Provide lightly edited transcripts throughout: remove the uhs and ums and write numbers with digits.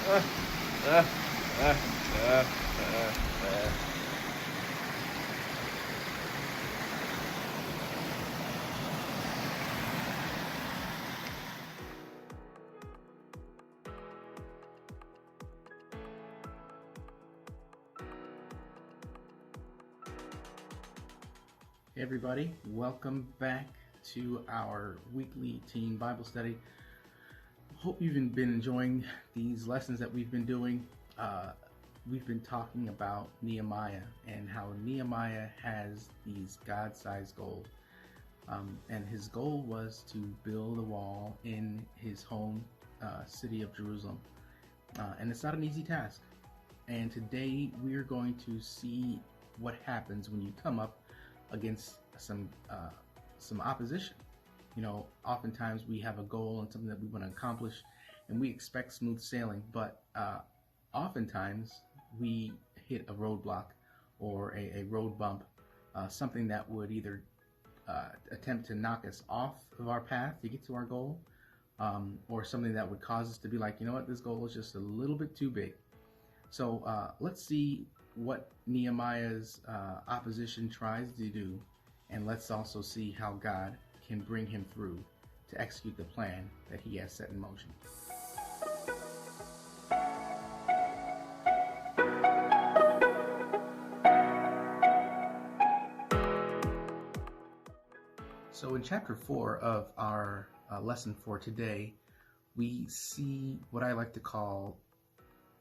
Hey everybody, welcome back to our weekly teen Bible study. Hope you've been enjoying these lessons that we've been doing. We've been talking about Nehemiah and how Nehemiah has these God-sized goals. And his goal was to build a wall in his home city of Jerusalem. And it's not an easy task. And today we're going to see what happens when you come up against some opposition. You know, oftentimes we have a goal and something that we want to accomplish, and we expect smooth sailing. But oftentimes we hit a roadblock or a road bump, something that would either attempt to knock us off of our path to get to our goal, or something that would cause us to be like, you know what, this goal is just a little bit too big. So let's see what Nehemiah's opposition tries to do, and let's also see how God can bring him through to execute the plan that he has set in motion. So in chapter 4 of our lesson for today, we see what I like to call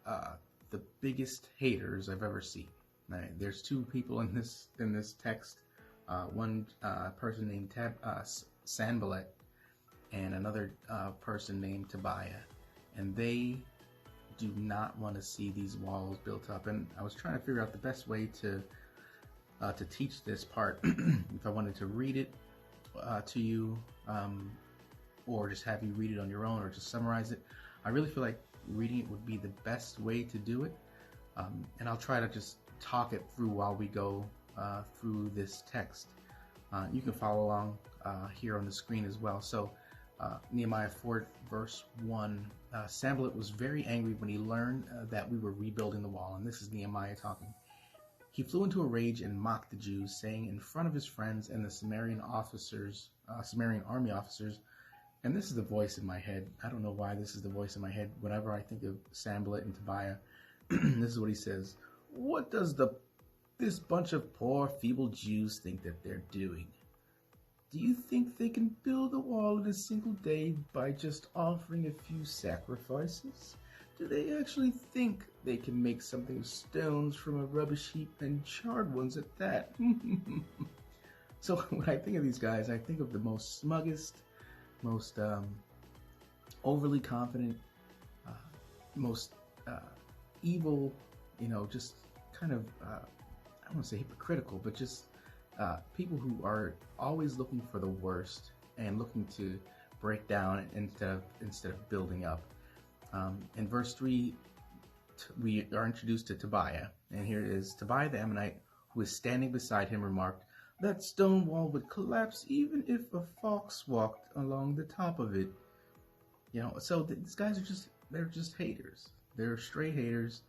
the biggest haters I've ever seen. Right? There's two people in this text. One person named Sanballat and another person named Tobiah, and they do not want to see these walls built up. And I was trying to figure out the best way to teach this part. If I wanted to read it to you, or just have you read it on your own, or just summarize it. I really feel like reading it would be the best way to do it, and I'll try to just talk it through while we go through this text. You can follow along here on the screen as well. So Nehemiah 4 verse 1, Sanballat was very angry when he learned that we were rebuilding the wall, and this is Nehemiah talking. He flew into a rage and mocked the Jews, saying in front of his friends and the Samaritan army officers, and this is the voice in my head. I don't know why this is the voice in my head. Whenever I think of Sanballat and Tobiah, this is what he says. What does this bunch of poor, feeble Jews think that they're doing? Do you think they can build a wall in a single day by just offering a few sacrifices? Do they actually think they can make something of stones from a rubbish heap and charred ones at that? So when I think of these guys, I think of the most smuggest, most overly confident, most evil, just kind of, I don't want to say hypocritical, but just people who are always looking for the worst and looking to break down instead of building up. In verse 3, we are introduced to Tobiah, and here it is. Tobiah the Ammonite, who is standing beside him, remarked, "That stone wall would collapse even if a fox walked along the top of it." So these guys they're just haters. They're straight haters.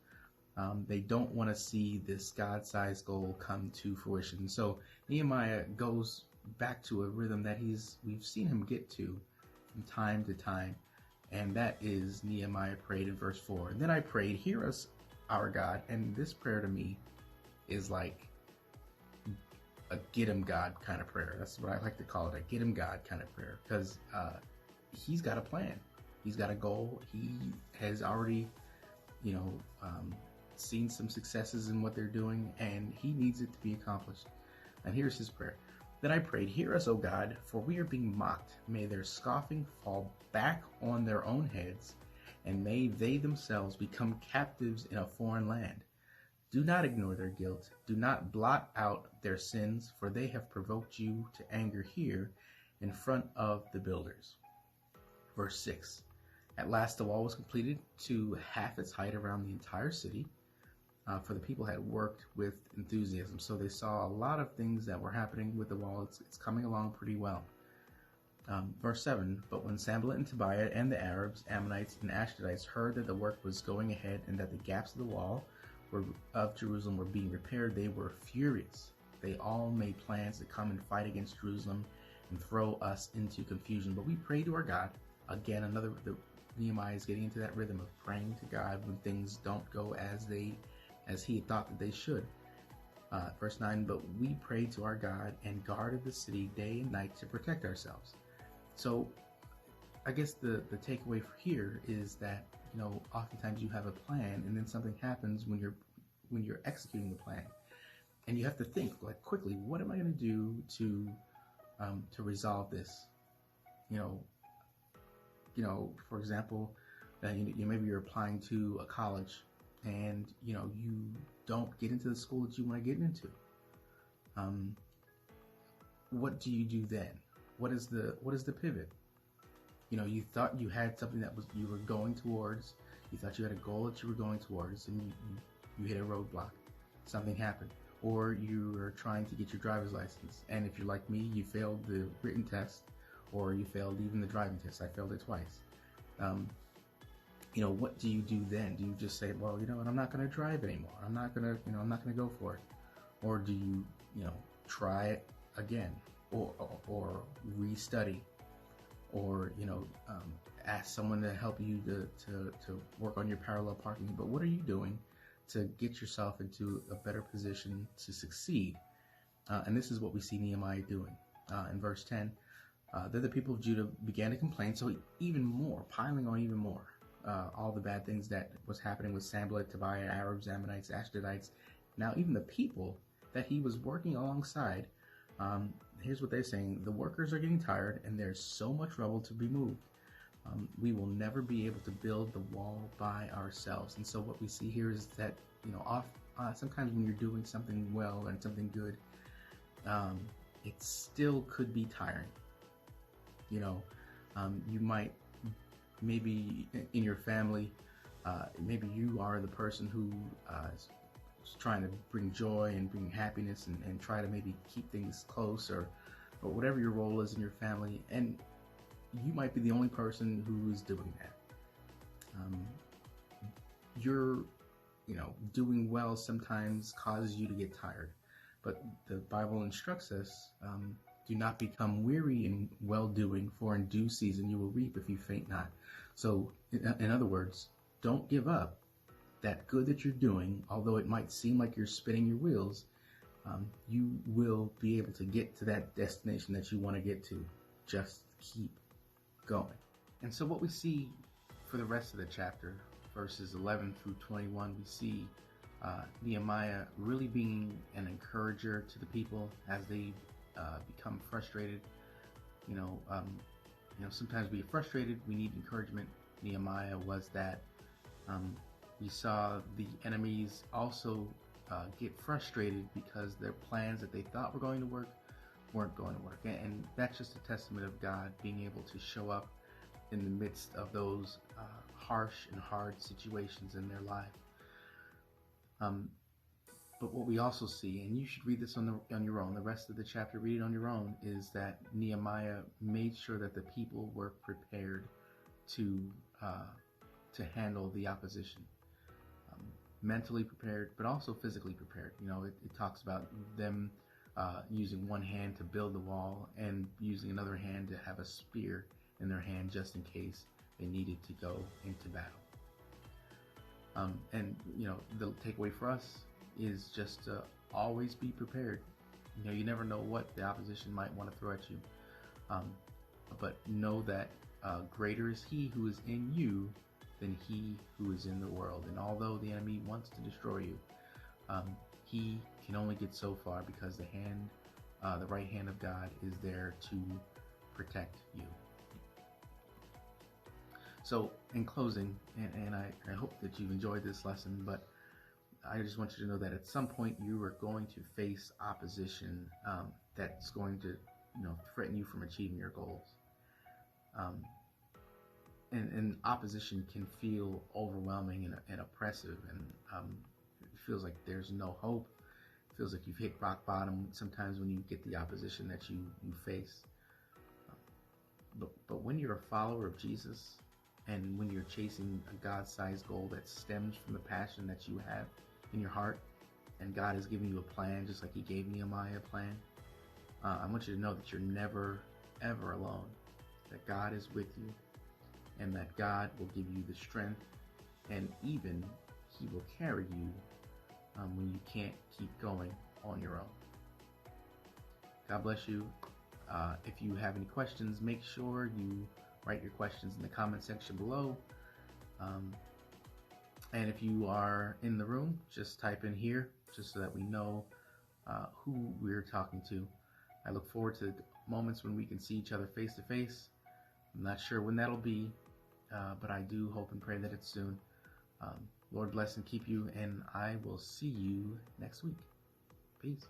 They don't want to see this God-sized goal come to fruition. So Nehemiah goes back to a rhythm that we've seen him get to from time to time, and that is Nehemiah prayed in verse 4. And then I prayed, "Hear us, our God." And this prayer to me is like a get him God kind of prayer. That's what I like to call it, a get him God kind of prayer, because he's got a plan. He's got a goal. He has already, seen some successes in what they're doing, and he needs it to be accomplished. And here's his prayer. Then I prayed, "Hear us, O God, for we are being mocked. May their scoffing fall back on their own heads, and may they themselves become captives in a foreign land. Do not ignore their guilt. Do not blot out their sins, for they have provoked you to anger here in front of the builders." Verse 6. At last the wall was completed to half its height around the entire city, for the people had worked with enthusiasm. So they saw a lot of things that were happening with the wall. It's coming along pretty well. Verse 7, but when Sanballat and Tobiah and the Arabs, Ammonites, and Ashdodites heard that the work was going ahead and that the gaps of the wall of Jerusalem were being repaired, they were furious. They all made plans to come and fight against Jerusalem and throw us into confusion. But we prayed to our God. Again, Nehemiah is getting into that rhythm of praying to God when things don't go as he had thought that they should. Verse 9, but we prayed to our God and guarded the city day and night to protect ourselves. So I guess the takeaway for here is that, oftentimes you have a plan and then something happens when you're executing the plan. And you have to think like quickly, what am I going to do to resolve this? For example, maybe you're applying to a college and, you don't get into the school that you want to get into. What do you do then? What is the pivot? You thought you had something that you were going towards. You thought you had a goal that you were going towards, and you hit a roadblock. Something happened. Or you were trying to get your driver's license, and if you're like me, you failed the written test, or you failed even the driving test. I failed it twice. What do you do then? Do you just say, well, I'm not going to drive anymore. I'm not going to go for it. Or do you, try it again, or restudy, or, ask someone to help you to work on your parallel parking? But what are you doing to get yourself into a better position to succeed? And this is what we see Nehemiah doing. In verse 10, then the people of Judah began to complain, so even more, piling on even more, all the bad things that was happening with Sanballat, Tobiah, Arabs, Ammonites, Ashdodites. Now even the people that he was working alongside, here's what they're saying: the workers are getting tired and there's so much rubble to be moved. We will never be able to build the wall by ourselves. And so what we see here is that, sometimes when you're doing something well and something good, it still could be tiring. You might, maybe in your family, maybe you are the person who is trying to bring joy and bring happiness and try to maybe keep things close, or whatever your role is in your family, and you might be the only person who is doing that. You're, doing well sometimes causes you to get tired, but the Bible instructs us, do not become weary in well-doing, for in due season you will reap if you faint not. So, in other words, don't give up that good that you're doing. Although it might seem like you're spinning your wheels, you will be able to get to that destination that you want to get to. Just keep going. And so what we see for the rest of the chapter, verses 11 through 21, we see Nehemiah really being an encourager to the people as they become frustrated. Sometimes we get frustrated, we need encouragement. Nehemiah was that. We saw the enemies also get frustrated because their plans that they thought were going to work weren't going to work. And that's just a testament of God being able to show up in the midst of those harsh and hard situations in their life. But what we also see, and you should read this on your own, the rest of the chapter, read it on your own, is that Nehemiah made sure that the people were prepared to handle the opposition. Mentally prepared, but also physically prepared. It talks about them using one hand to build the wall and using another hand to have a spear in their hand just in case they needed to go into battle. And the takeaway for us is just to always be prepared. You never know what the opposition might want to throw at you, but know that greater is He who is in you than he who is in the world. And although the enemy wants to destroy you, he can only get so far because the right hand of God is there to protect you. So in closing, and I hope that you've enjoyed this lesson, but I just want you to know that at some point you are going to face opposition that's going to threaten you from achieving your goals. And opposition can feel overwhelming and oppressive, and it feels like there's no hope. It feels like you've hit rock bottom sometimes when you get the opposition that you face. But when you're a follower of Jesus, and when you're chasing a God-sized goal that stems from the passion that you have in your heart, and God has given you a plan, just like He gave Nehemiah a plan, I want you to know that you're never, ever alone. That God is with you, and that God will give you the strength, and even He will carry you when you can't keep going on your own. God bless you. If you have any questions, make sure you write your questions in the comment section below. And if you are in the room, just type in here, just so that we know who we're talking to. I look forward to moments when we can see each other face to face. I'm not sure when that'll be, but I do hope and pray that it's soon. Lord bless and keep you, and I will see you next week. Peace.